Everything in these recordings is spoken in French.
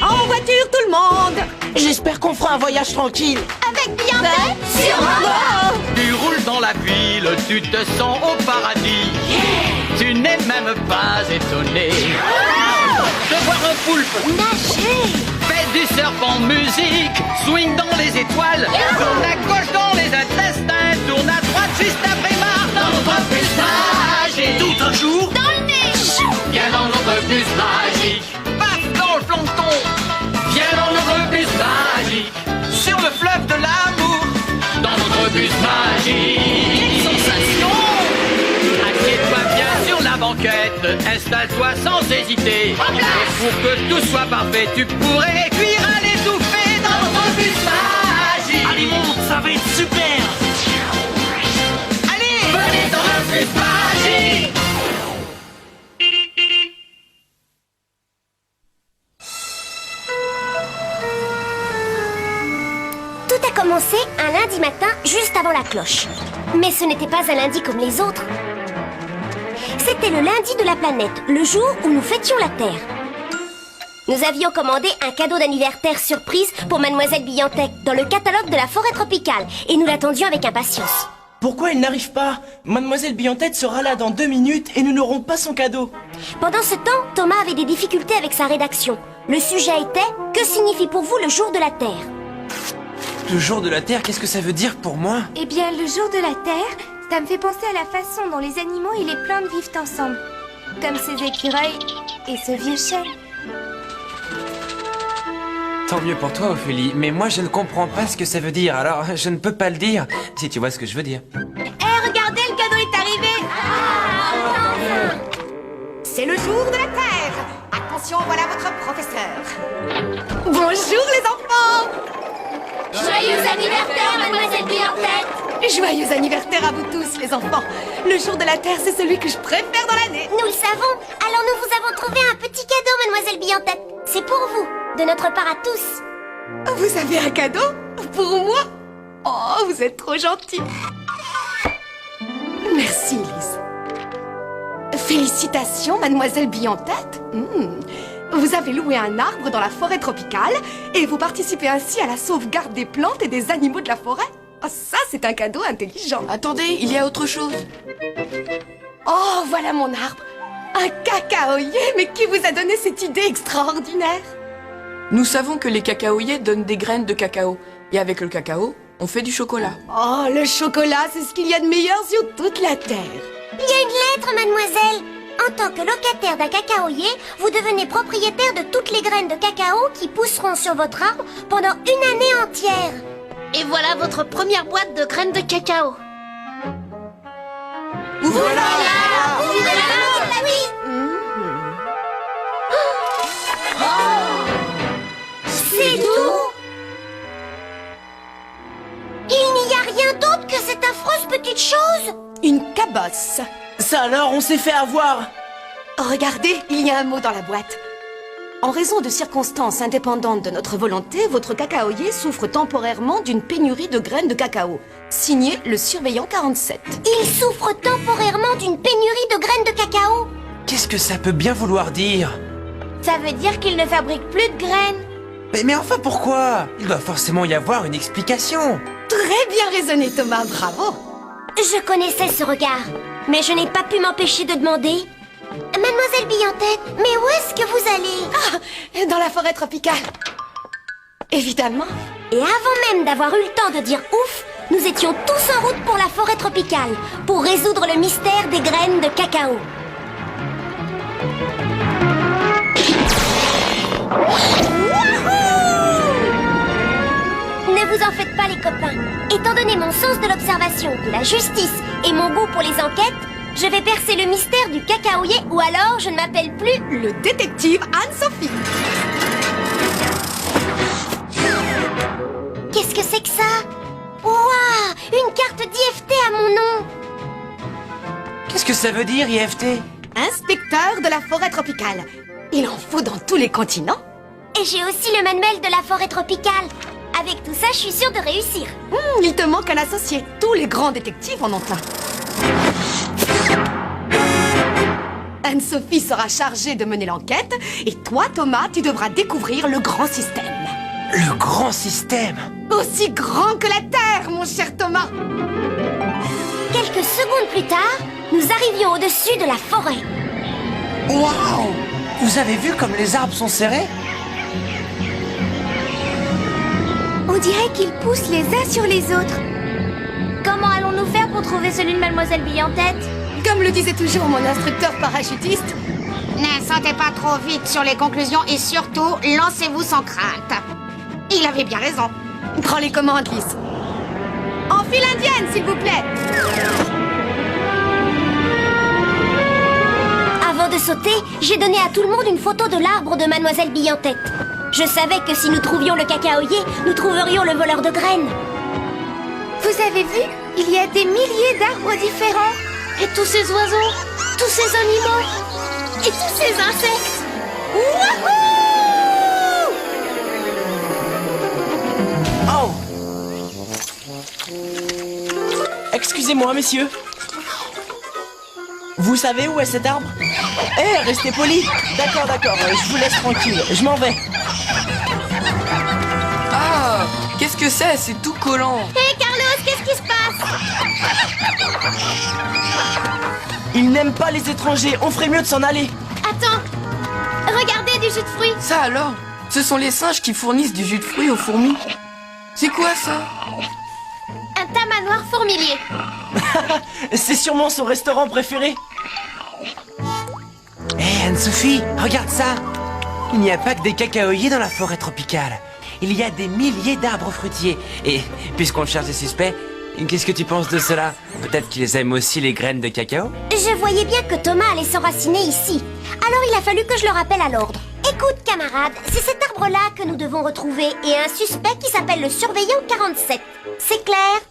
En voiture, tout le monde! J'espère qu'on fera un voyage tranquille. Avec Bianca? Sûrement! Tu roules dans la ville, tu te sens au paradis. Tu n'es même pas étonné de voir un poulpe Nager! fait du surf en musique, swing dans les étoiles, tourne à gauche dans les intestins, tourne à droite juste après marre dans notre bus magique. Tout un jour Dans le niche! viens dans notre bus magique. Passe dans le plancton, viens dans notre bus magique. Sur le fleuve de l'amour, dans notre bus magique. Quelle sensation! Assieds-toi bien sur la banquette, installe-toi sans hésiter. Et pour que tout soit parfait, tu pourrais cuire à l'étouffer dans notre bus magique. Allez, monte, ça va être super! Allez, venez dans le bus magique. Tout a commencé un lundi matin, juste avant la cloche. Mais ce n'était pas un lundi comme les autres. C'était le lundi de la planète, le jour où nous fêtions la Terre. Nous avions commandé un cadeau d'anniversaire surprise pour Mademoiselle Billantec dans le catalogue de la forêt tropicale et nous l'attendions avec impatience. Pourquoi il n'arrive pas? Mademoiselle Billantette sera là dans 2 minutes et nous n'aurons pas son cadeau. Pendant ce temps, Thomas avait des difficultés avec sa rédaction. Le sujet était « Que signifie pour vous le jour de la Terre ?» Le jour de la Terre, qu'est-ce que ça veut dire pour moi? Eh bien, le jour de la Terre, ça me fait penser à la façon dont les animaux et les plantes vivent ensemble. Comme ces écureuils et ce vieux chêne. Tant mieux pour toi, Ophélie, mais moi je ne comprends pas ce que ça veut dire, alors je ne peux pas le dire, si tu vois ce que je veux dire. Eh, regardez, le cadeau est arrivé! C'est le jour de la Terre! Attention, voilà votre professeur! Bonjour les enfants! Joyeux anniversaire, Mademoiselle Billantec! Joyeux anniversaire à vous tous les enfants! Le jour de la Terre, c'est celui que je préfère dans l'année! Nous le savons, alors nous vous avons trouvé un petit cadeau, Mademoiselle Billantec. C'est pour vous, de notre part à tous. Vous avez un cadeau? Pour moi? Oh, vous êtes trop gentils! Merci, Lise. Félicitations, Mademoiselle Billantec. Vous avez loué un arbre dans la forêt tropicale et vous participez ainsi à la sauvegarde des plantes et des animaux de la forêt. Oh, ça, c'est un cadeau intelligent. Attendez, il y a autre chose. Oh, voilà mon arbre. Un cacaoyer, mais qui vous a donné cette idée extraordinaire? Nous savons que les cacaoyers donnent des graines de cacao. Et avec le cacao, on fait du chocolat. Oh, le chocolat, c'est ce qu'il y a de meilleur sur toute la Terre. Il y a une lettre, mademoiselle. En tant que locataire d'un cacaoyer, vous devenez propriétaire de toutes les graines de cacao qui pousseront sur votre arbre pendant une année entière. Et voilà votre première boîte de graines de cacao. Voilà! C'est tout? Il n'y a rien d'autre que cette affreuse petite chose? Une cabosse. Ça alors, on s'est fait avoir. Regardez, il y a un mot dans la boîte. En raison de circonstances indépendantes de notre volonté, votre cacaoyer souffre temporairement d'une pénurie de graines de cacao. Signé le surveillant 47. Il souffre temporairement d'une pénurie de graines de cacao. Qu'est-ce que ça peut bien vouloir dire? Ça veut dire qu'il ne fabrique plus de graines. Mais enfin pourquoi? Il doit forcément y avoir une explication. Très bien raisonné, Thomas, bravo. Je connaissais ce regard, mais je n'ai pas pu m'empêcher de demander... Mademoiselle Billantec, mais où est-ce que vous allez? Dans la forêt tropicale. Évidemment. Et avant même d'avoir eu le temps de dire ouf, nous étions tous en route pour la forêt tropicale, pour résoudre le mystère des graines de cacao. Ne vous en faites pas les copains. Étant donné mon sens de l'observation, de la justice et mon goût pour les enquêtes, je vais percer le mystère du cacaoyer ou alors je ne m'appelle plus... Le détective Anne-Sophie. Qu'est-ce que c'est que ça? Ouah, une carte d'IFT à mon nom. Qu'est-ce que ça veut dire, IFT? Inspecteur de la forêt tropicale. Il en faut dans tous les continents. Et j'ai aussi le manuel de la forêt tropicale. Avec tout ça, je suis sûre de réussir. Il te manque un associé. Tous les grands détectives en ont un. Anne-Sophie sera chargée de mener l'enquête, et toi, Thomas, tu devras découvrir le grand système. Le grand système. Aussi grand que la Terre, mon cher Thomas. Quelques secondes plus tard, nous arrivions au-dessus de la forêt. Waouh! Vous avez vu comme les arbres sont serrés? On dirait qu'ils poussent les uns sur les autres. Comment allons-nous faire pour trouver celui de Mademoiselle Bille-en-Tête? Comme le disait toujours mon instructeur parachutiste, Ne sautez pas trop vite sur les conclusions et surtout, lancez-vous sans crainte. Il avait bien raison. prends les commandes, Lys. En file indienne, s'il vous plaît. Avant de sauter, j'ai donné à tout le monde une photo de l'arbre de Mademoiselle Bille-en-Tête. Je savais que si nous trouvions le cacaoyer, nous trouverions le voleur de graines. Vous avez vu? Il y a des milliers d'arbres différents. Et tous ces oiseaux, tous ces animaux, et tous ces insectes. Oh! Excusez-moi, messieurs. Vous savez où est cet arbre? Eh, restez polis. D'accord, je vous laisse tranquille. Je m'en vais. Ah, qu'est-ce que c'est? C'est tout collant. Hé, Carlos, qu'est-ce qui se passe? Ils n'aiment pas les étrangers. On ferait mieux de s'en aller. Attends, regardez du jus de fruits. Ça alors? Ce sont les singes qui fournissent du jus de fruits aux fourmis. C'est quoi ça? Un tamanoir fourmilier. C'est sûrement son restaurant préféré. Hé, Anne-Sophie, regarde ça. Il n'y a pas que des cacaoyers dans la forêt tropicale. Il y a des milliers d'arbres fruitiers. Et puisqu'on cherche des suspects, qu'est-ce que tu penses de cela? Peut-être qu'ils aiment aussi les graines de cacao? Je voyais bien que Thomas allait s'enraciner ici. Alors il a fallu que je le rappelle à l'ordre. Écoute, camarade, c'est cet arbre-là que nous devons retrouver et un suspect qui s'appelle le surveillant 47. C'est clair?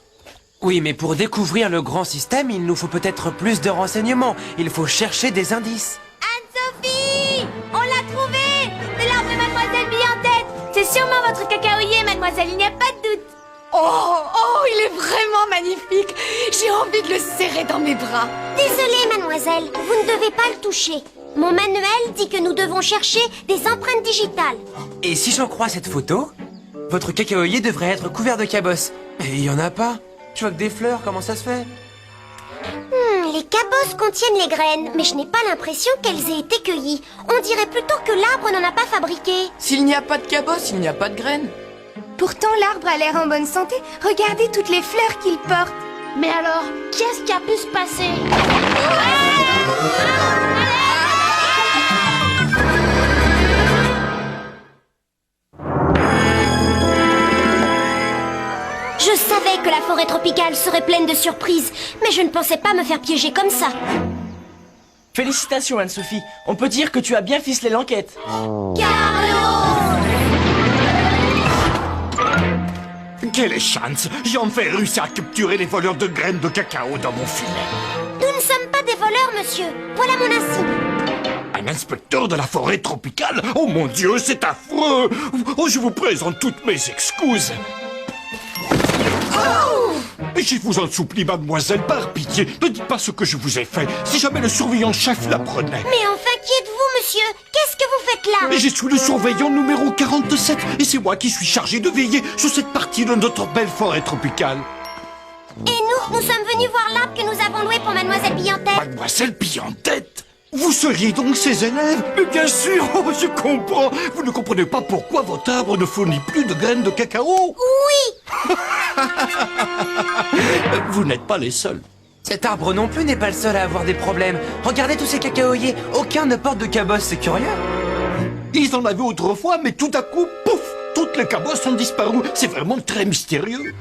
Oui, mais pour découvrir le grand système, il nous faut peut-être plus de renseignements. Il faut chercher des indices. Anne-Sophie! On l'a trouvé! C'est l'arbre de Mademoiselle Bille-en-Tête! C'est sûrement votre cacaoyer, mademoiselle, il n'y a pas de doute. Oh, il est vraiment magnifique. J'ai envie de le serrer dans mes bras. Désolée, mademoiselle, vous ne devez pas le toucher. Mon manuel dit que nous devons chercher des empreintes digitales. Et si j'en crois cette photo, votre cacaoyer devrait être couvert de cabosses. Et il y en a pas. Tu vois que des fleurs, comment ça se fait? Les cabosses contiennent les graines, mais je n'ai pas l'impression qu'elles aient été cueillies. On dirait plutôt que l'arbre n'en a pas fabriqué. S'il n'y a pas de cabosse, il n'y a pas de graines. Pourtant, l'arbre a l'air en bonne santé. Regardez toutes les fleurs qu'il porte. Mais alors, qu'est-ce qui a pu se passer? Je savais que la forêt tropicale serait pleine de surprises, mais je ne pensais pas me faire piéger comme ça. Félicitations, Anne-Sophie. On peut dire que tu as bien ficelé l'enquête. Quelle chance! J'ai enfin réussi à capturer les voleurs de graines de cacao dans mon filet. Nous ne sommes pas des voleurs, monsieur. Voilà mon insigne. Un inspecteur de la forêt tropicale? Oh mon Dieu, c'est affreux! Oh, je vous présente toutes mes excuses. Je vous en supplie, mademoiselle, par pitié, ne dites pas ce que je vous ai fait. Si jamais le surveillant-chef l'apprenait. Mais enfin, qui êtes-vous, monsieur? Qu'est-ce que vous faites là? Je suis le surveillant numéro 47 et c'est moi qui suis chargé de veiller sur cette partie de notre belle forêt tropicale. Et nous sommes venus voir l'arbre que nous avons loué pour Mademoiselle Bille-en-Tête. Mademoiselle Bille-en-Tête? Vous seriez donc ses élèves? Mais bien sûr, oh, je comprends. Vous ne comprenez pas pourquoi votre arbre ne fournit plus de graines de cacao? Oui! Vous n'êtes pas les seuls. Cet arbre non plus n'est pas le seul à avoir des problèmes. Regardez tous ces cacaoyers. Aucun ne porte de cabosse, c'est curieux. Ils en avaient autrefois, mais tout à coup, pouf, toutes les cabosses ont disparu. C'est vraiment très mystérieux.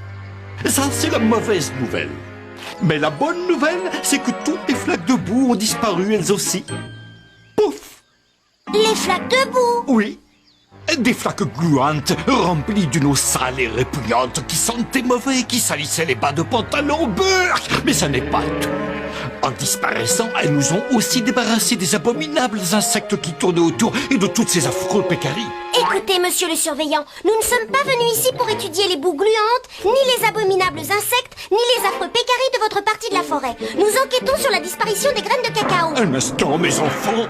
Ça, c'est la mauvaise nouvelle. Mais la bonne nouvelle, c'est que toutes les flaques de boue ont disparu, elles aussi. Pouf! Les flaques de boue! Oui. Des flaques gluantes, remplies d'une eau sale et répugnante qui sentait mauvais et qui salissait les bas de pantalon. Beurre! Mais ça n'est pas tout. En disparaissant, elles nous ont aussi débarrassé des abominables insectes qui tournaient autour et de toutes ces affreux pécaris. Et Écoutez, monsieur le surveillant, nous ne sommes pas venus ici pour étudier les boues gluantes, ni les abominables insectes, ni les affreux pécaris de votre partie de la forêt. Nous enquêtons sur la disparition des graines de cacao. Un instant, mes enfants.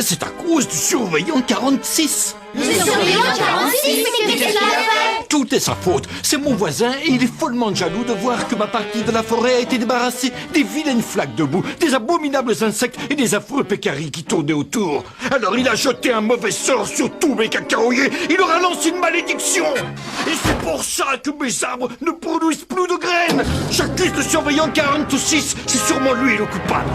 C'est à cause du surveillant 46. Le surveillant 46, mais qu'est-ce qu'il a fait? Tout est sa faute. C'est mon voisin et il est follement jaloux de voir que ma partie de la forêt a été débarrassée des vilaines flaques de boue, des abominables insectes et des affreux pécaris qui tournaient autour. Alors il a jeté un mauvais sort sur tous mes cacaoyers. Il leur a lancé une malédiction. Et c'est pour ça que mes arbres ne produisent plus de graines. J'accuse le surveillant 46. C'est sûrement lui le coupable.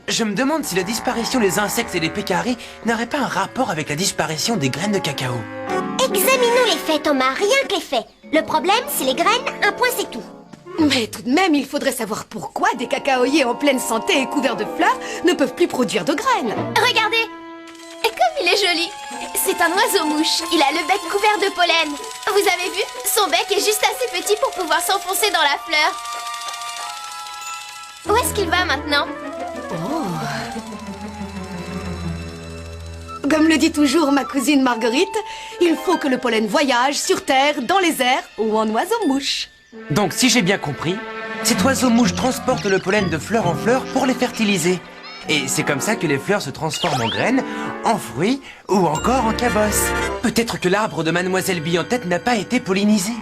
Je me demande si la disparition des insectes et des pécaris n'aurait pas un rapport avec la disparition des graines de cacao. Examinons les faits, Thomas, rien que les faits. Le problème, c'est les graines, un point c'est tout. Mais tout de même, il faudrait savoir pourquoi des cacaoyers en pleine santé et couverts de fleurs ne peuvent plus produire de graines. Regardez! Et comme il est joli! C'est un oiseau-mouche. Il a le bec couvert de pollen. Vous avez vu? Son bec est juste assez petit pour pouvoir s'enfoncer dans la fleur. Où est-ce qu'il va maintenant? Comme le dit toujours ma cousine Marguerite, il faut que le pollen voyage sur Terre, dans les airs ou en oiseau-mouche. Donc, si j'ai bien compris, cet oiseau-mouche transporte le pollen de fleur en fleur pour les fertiliser. Et c'est comme ça que les fleurs se transforment en graines, en fruits ou encore en cabosses. Peut-être que l'arbre de Mademoiselle Bille-en-Tête n'a pas été pollinisé.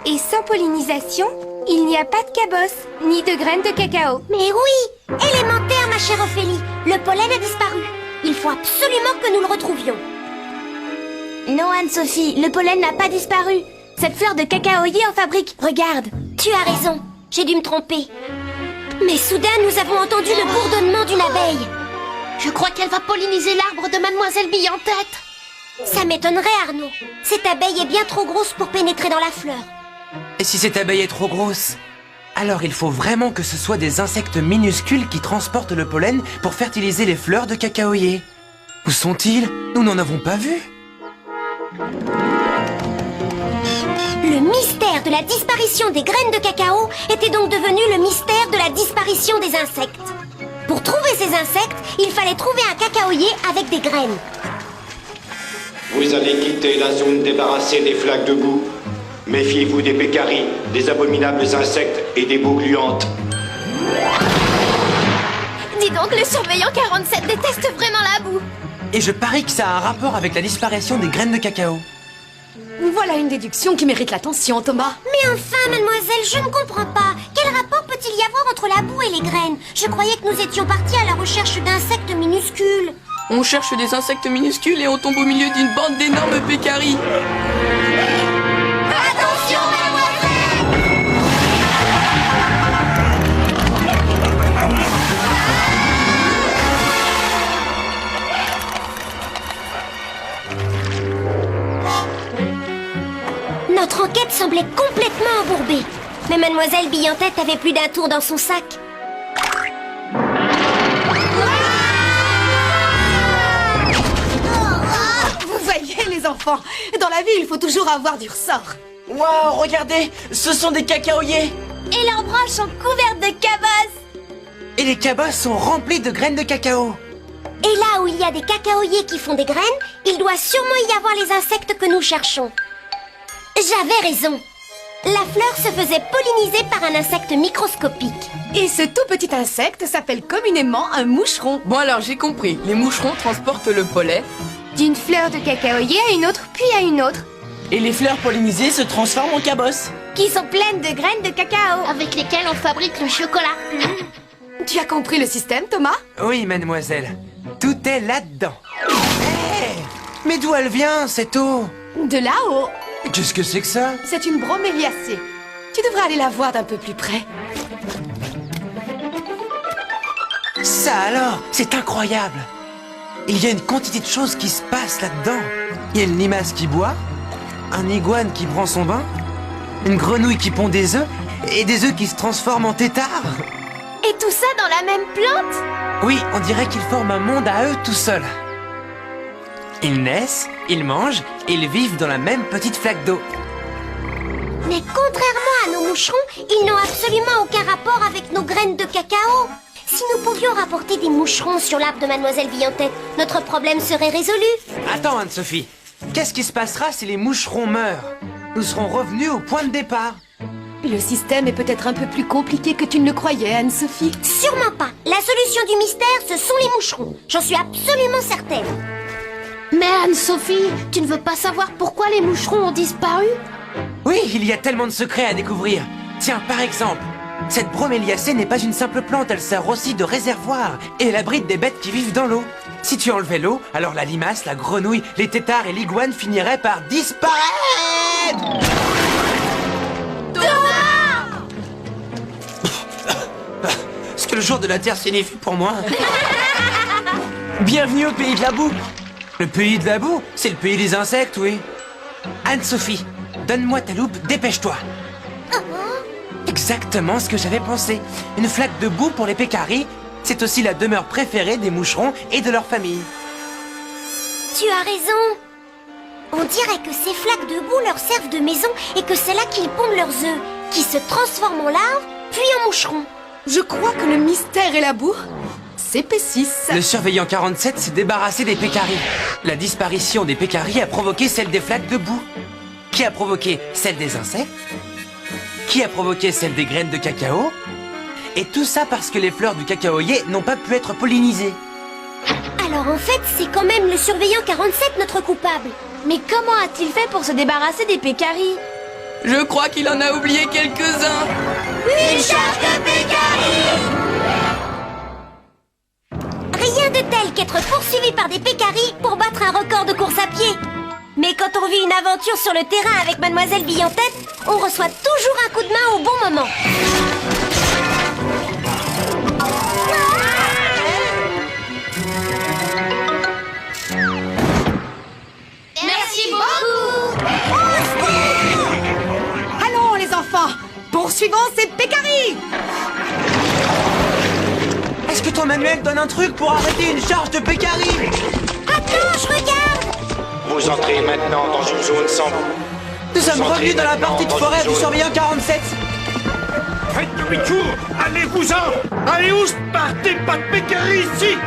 Et sans pollinisation, il n'y a pas de cabosse, ni de graines de cacao. Mais oui! Élémentaire, ma chère Ophélie, le pollen a disparu. Il faut absolument que nous le retrouvions. Non, Anne-Sophie, le pollen n'a pas disparu. Cette fleur de cacaoyer en fabrique, regarde. Tu as raison, j'ai dû me tromper. Mais soudain, nous avons entendu le bourdonnement d'une abeille. Je crois qu'elle va polliniser l'arbre de Mademoiselle Bille-en-Tête. Ça m'étonnerait, Arnaud. Cette abeille est bien trop grosse pour pénétrer dans la fleur. Et si cette abeille est trop grosse? Alors il faut vraiment que ce soit des insectes minuscules qui transportent le pollen pour fertiliser les fleurs de cacaoyer. Où sont-ils? Nous n'en avons pas vu. Le mystère de la disparition des graines de cacao était donc devenu le mystère de la disparition des insectes. Pour trouver ces insectes, il fallait trouver un cacaoyer avec des graines. Vous allez quitter la zone débarrassée des flaques de boue. Méfiez-vous des pécaris, des abominables insectes et des boues gluantes. Dis donc, le surveillant 47 déteste vraiment la boue. Et je parie que ça a un rapport avec la disparition des graines de cacao. Voilà une déduction qui mérite l'attention, Thomas. Mais enfin, mademoiselle, je ne comprends pas. Quel rapport peut-il y avoir entre la boue et les graines? Je croyais que nous étions partis à la recherche d'insectes minuscules. On cherche des insectes minuscules et on tombe au milieu d'une bande d'énormes pécaris. Attention, mademoiselle! Notre enquête semblait complètement embourbée. Mais Mademoiselle Bille-en-Tête avait plus d'un tour dans son sac. Vous voyez, les enfants, dans la vie, il faut toujours avoir du ressort. Waouh, regardez, ce sont des cacaoyers. Et leurs branches sont couvertes de cabosses. Et les cabosses sont remplies de graines de cacao. Et là où il y a des cacaoyers qui font des graines, il doit sûrement y avoir les insectes que nous cherchons. J'avais raison. La fleur se faisait polliniser par un insecte microscopique. Et ce tout petit insecte s'appelle communément un moucheron. Bon alors, j'ai compris. Les moucherons transportent le pollen. D'une fleur de cacaoyer à une autre, puis à une autre. Et les fleurs pollinisées se transforment en cabosses. Qui sont pleines de graines de cacao. Avec lesquels on fabrique le chocolat. Tu as compris le système, Thomas? Oui, mademoiselle. Tout est là-dedans. Hé! Mais d'où elle vient, cette eau? De là-haut. Qu'est-ce que c'est que ça? C'est une broméliacée. Tu devrais aller la voir d'un peu plus près. Ça alors, c'est incroyable. Il y a une quantité de choses qui se passent là-dedans. Il y a une limace qui boit, un iguane qui prend son bain, une grenouille qui pond des œufs et des œufs qui se transforment en têtards. Et tout ça dans la même plante? Oui, on dirait qu'ils forment un monde à eux tout seuls. Ils naissent, ils mangent, ils vivent dans la même petite flaque d'eau. Mais contrairement à nos moucherons, ils n'ont absolument aucun rapport avec nos graines de cacao. Si nous pouvions rapporter des moucherons sur l'arbre de Mademoiselle Billantette, notre problème serait résolu. Attends, Anne-Sophie. Qu'est-ce qui se passera si les moucherons meurent? Nous serons revenus au point de départ. Le système est peut-être un peu plus compliqué que tu ne le croyais, Anne-Sophie. Sûrement pas. La solution du mystère, ce sont les moucherons. J'en suis absolument certaine. Mais Anne-Sophie, tu ne veux pas savoir pourquoi les moucherons ont disparu? Oui, il y a tellement de secrets à découvrir. Tiens, par exemple, cette broméliacée n'est pas une simple plante, elle sert aussi de réservoir et elle abrite des bêtes qui vivent dans l'eau. Si tu enlevais l'eau, alors la limace, la grenouille, les têtards et l'iguane finiraient par disparaître. Ce que le jour de la Terre signifie pour moi. Bienvenue au pays de la boue. Le pays de la boue, c'est le pays des insectes, oui. Anne-Sophie, donne-moi ta loupe, dépêche-toi. Exactement ce que j'avais pensé. Une flaque de boue pour les pécaris, c'est aussi la demeure préférée des moucherons et de leur famille. Tu as raison. On dirait que ces flaques de boue leur servent de maison et que c'est là qu'ils pondent leurs œufs, qui se transforment en larves, puis en moucherons. Je crois que le mystère et la boue s'épaississent. Le surveillant 47 s'est débarrassé des pécaris. La disparition des pécaris a provoqué celle des flaques de boue. Qui a provoqué celle des insectes? Qui a provoqué celle des graines de cacao? Et tout ça parce que les fleurs du cacaoyer n'ont pas pu être pollinisées. Alors en fait, c'est quand même le surveillant 47 notre coupable. Mais comment a-t-il fait pour se débarrasser des pécaris? Je crois qu'il en a oublié quelques-uns. Une charge de pécaris! Rien de tel qu'être poursuivi par des pécaris pour battre un record de course à pied. Mais quand on vit une aventure sur le terrain avec Mademoiselle Billantette, on reçoit toujours un coup de main au bon moment. Merci beaucoup! Allons, les enfants, poursuivons ces pécaris. Est-ce que ton manuel donne un truc pour arrêter une charge de pécaris? Attends, je regarde! Vous entrez maintenant dans une zone sans boue. Nous sommes revenus dans la partie de forêt du surveillant 47. Faites demi-tour. Allez-vous-en. Allez où partez, pas de pécari ici.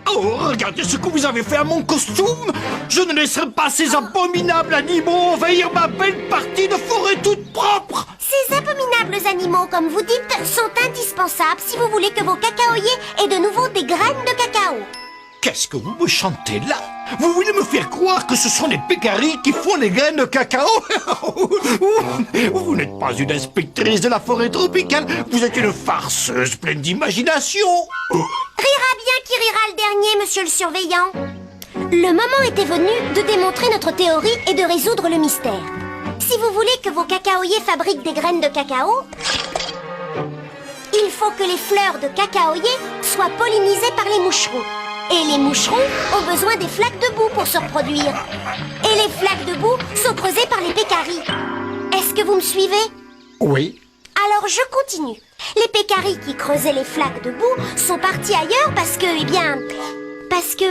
Oh, regardez ce que vous avez fait à mon costume. Je ne laisserai pas ces abominables animaux envahir ma belle partie de forêt toute propre. Ces abominables animaux, comme vous dites, sont indispensables si vous voulez que vos cacaoyers aient de nouveau des graines de cacao. Qu'est-ce que vous me chantez là? Vous voulez me faire croire que ce sont les pécaris qui font les graines de cacao? Vous n'êtes pas une inspectrice de la forêt tropicale, vous êtes une farceuse pleine d'imagination. Rira bien qui rira le dernier, monsieur le surveillant. Le moment était venu de démontrer notre théorie et de résoudre le mystère. Si vous voulez que vos cacaoyers fabriquent des graines de cacao, il faut que les fleurs de cacaoyer soient pollinisées par les moucherons. Et les moucherons ont besoin des flaques de boue pour se reproduire. Et les flaques de boue sont creusées par les pécaris. Est-ce que vous me suivez? Oui. Alors je continue. Les pécaris qui creusaient les flaques de boue sont partis ailleurs parce que, eh bien... Parce que...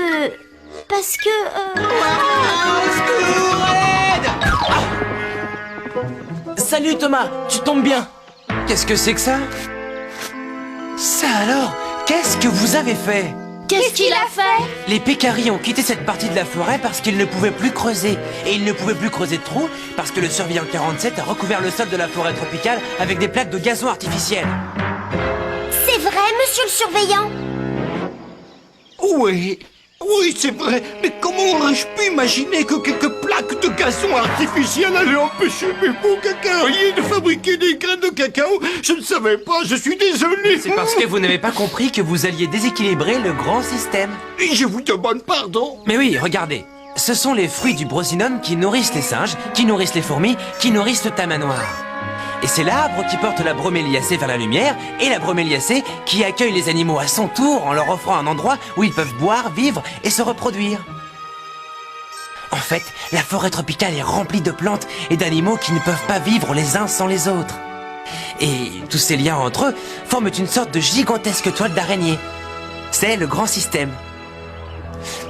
Salut Thomas, tu tombes bien. Qu'est-ce que c'est que ça? Ça alors? Qu'est-ce que vous avez fait? Qu'est-ce qu'il a fait? Les pécaris ont quitté cette partie de la forêt parce qu'ils ne pouvaient plus creuser. Et ils ne pouvaient plus creuser de trous parce que le surveillant 47 a recouvert le sol de la forêt tropicale avec des plaques de gazon artificiel. C'est vrai, monsieur le surveillant? Oui. Oui, c'est vrai. Mais comment aurais-je pu imaginer que quelques plaques de gazon artificiel allaient empêcher mes beaux cacaoyers de fabriquer des graines de cacao? Je ne savais pas, je suis désolé. C'est parce que vous n'avez pas compris que vous alliez déséquilibrer le grand système. Et je vous demande pardon. Mais oui, regardez. Ce sont les fruits du brosinum qui nourrissent les singes, qui nourrissent les fourmis, qui nourrissent le tamanoir. Et c'est l'arbre qui porte la broméliacée vers la lumière et la broméliacée qui accueille les animaux à son tour en leur offrant un endroit où ils peuvent boire, vivre et se reproduire. En fait, la forêt tropicale est remplie de plantes et d'animaux qui ne peuvent pas vivre les uns sans les autres. Et tous ces liens entre eux forment une sorte de gigantesque toile d'araignée. C'est le grand système.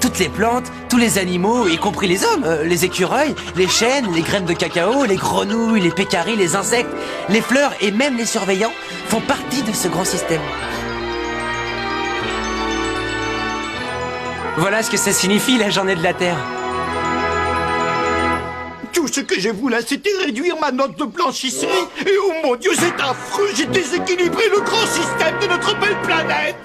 toutes les plantes, tous les animaux, y compris les hommes, les écureuils, les chênes, les graines de cacao, les grenouilles, les pécaris, les insectes, les fleurs et même les surveillants font partie de ce grand système. Voilà ce que ça signifie la journée de la Terre. Tout ce que j'ai voulu, c'était réduire ma note de blanchisserie. Et oh mon Dieu, c'est affreux. J'ai déséquilibré le grand système de notre belle planète.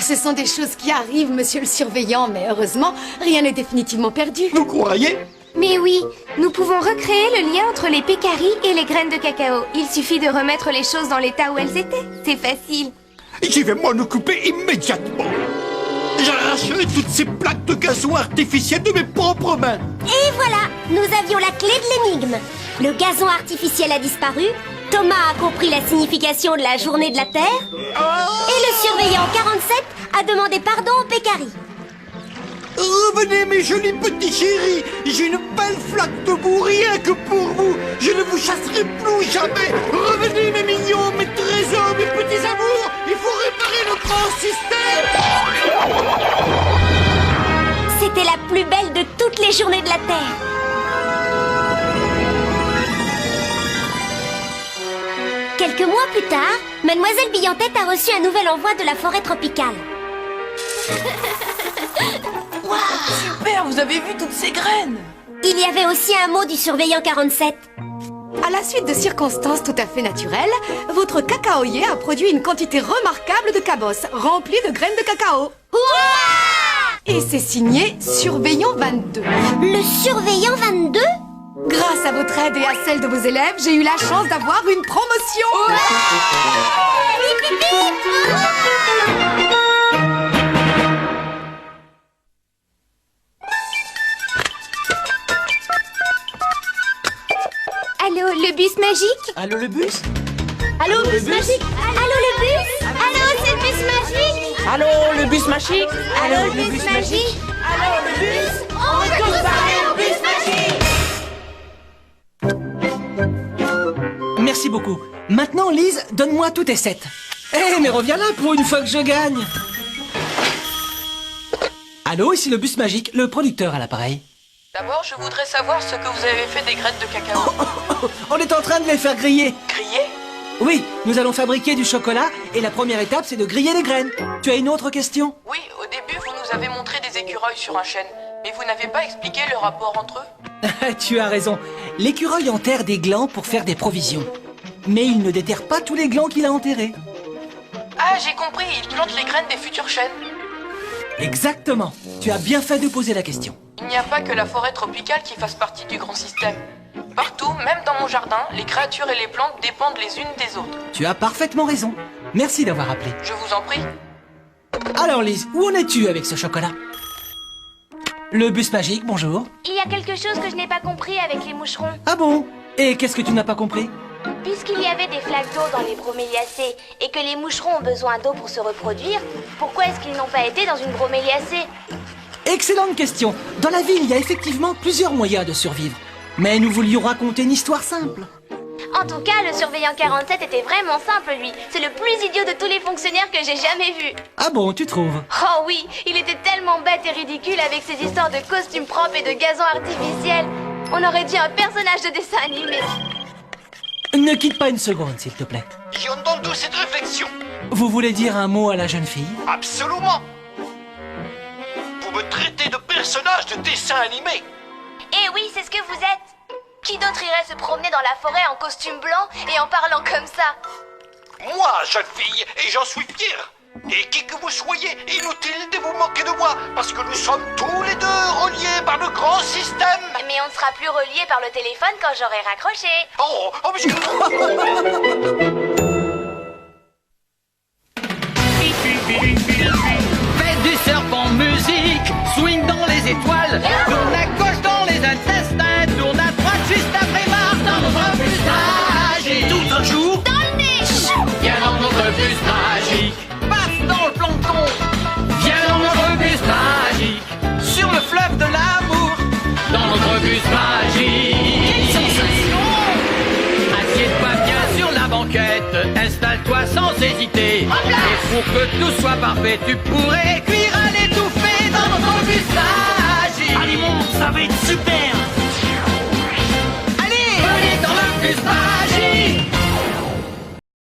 Ce sont des choses qui arrivent, monsieur le surveillant, mais heureusement, rien n'est définitivement perdu. Vous croyez? Mais oui, nous pouvons recréer le lien entre les pécaris et les graines de cacao. Il suffit de remettre les choses dans l'état où elles étaient. C'est facile. J'y vais m'en occuper immédiatement. J'arracherai toutes ces plaques de gazon artificiel de mes propres mains. Et voilà, nous avions la clé de l'énigme. Le gazon artificiel a disparu, Thomas a compris la signification de la journée de la Terre, et le surveillant 47 a demandé pardon aux pécaris. Revenez mes jolis petits chéris. J'ai une belle flaque de boue rien que pour vous. Je ne vous chasserai plus jamais. Revenez mes mignons, mes trésors, mes petits amours. Il faut réparer le grand système. C'était la plus belle de toutes les journées de la Terre. Quelques mois plus tard, Mademoiselle Billantette a reçu un nouvel envoi de la forêt tropicale. Super, vous avez vu toutes ces graines? Il y avait aussi un mot du surveillant 47. À la suite de circonstances tout à fait naturelles, votre cacaoyer a produit une quantité remarquable de cabosses remplie de graines de cacao. Et c'est signé Surveillant 22. Le surveillant 22? Grâce à votre aide et à celle de vos élèves, j'ai eu la chance d'avoir une promotion. Allô, le bus magique? Allô, le bus? Allô, bus magique? Allô, le bus? Allô, c'est le bus magique? Allô, le bus magique? Allô, le bus magique? Allô, le bus? On veut tous parler au bus magique! Merci beaucoup. Maintenant, Lise, donne-moi tous tes sets. Eh, mais reviens là pour une fois que je gagne. Allô, ici le bus magique, le producteur à l'appareil. D'abord, je voudrais savoir ce que vous avez fait des graines de cacao. On est en train de les faire griller. Griller? Oui, nous allons fabriquer du chocolat et la première étape, c'est de griller les graines. Tu as une autre question? Oui, au début, vous nous avez montré des écureuils sur un chêne, mais vous n'avez pas expliqué le rapport entre eux. Tu as raison. L'écureuil enterre des glands pour faire des provisions. Mais il ne déterre pas tous les glands qu'il a enterrés. Ah, j'ai compris, il plante les graines des futurs chênes. Exactement. Tu as bien fait de poser la question. Il n'y a pas que la forêt tropicale qui fasse partie du grand système. Partout, même dans mon jardin, les créatures et les plantes dépendent les unes des autres. Tu as parfaitement raison. Merci d'avoir appelé. Je vous en prie. Alors Lise, où en es-tu avec ce chocolat? Le bus magique, bonjour. Il y a quelque chose que je n'ai pas compris avec les moucherons. Ah bon? Et qu'est-ce que tu n'as pas compris? Puisqu'il y avait des flaques d'eau dans les broméliacées et que les moucherons ont besoin d'eau pour se reproduire, pourquoi est-ce qu'ils n'ont pas été dans une broméliacée? Excellente question. Dans la ville, il y a effectivement plusieurs moyens de survivre. Mais nous voulions raconter une histoire simple. En tout cas, le surveillant 47 était vraiment simple, lui. C'est le plus idiot de tous les fonctionnaires que j'ai jamais vu. Ah bon, tu trouves? Oh oui, il était tellement bête et ridicule avec ses histoires de costumes propres et de gazon artificiel. On aurait dit un personnage de dessin animé. Ne quitte pas une seconde, s'il te plaît. J'ai entendu cette réflexion. Vous voulez dire un mot à la jeune fille? Absolument. Vous me traitez de personnage de dessin animé. Eh oui, c'est ce que vous êtes. Qui d'autre irait se promener dans la forêt en costume blanc et en parlant comme ça? Moi, jeune fille, et j'en suis fier. Et qui que vous soyez, inutile de vous moquer de moi, parce que nous sommes tous les deux reliés par le grand système. Mais on ne sera plus reliés par le téléphone quand j'aurai raccroché. Faites du serpent musique, swing dans les étoiles, tourne à gauche dans les intestins, tourne à droite juste après Mars dans notre bus magique. Tout un jour, Dans le nez. viens dans notre bus magique. Passe dans le plancton, viens dans notre bus magique. Sur le fleuve de l'amour, dans notre bus magique. Quelle sensation! Assieds-toi bien sur la banquette, installe-toi sans hésiter. Et pour que tout soit parfait, tu pourrais cuire à l'étouffée dans notre bus bus magique. Allez, monte, ça va être super. Allez, venez dans le bus magique.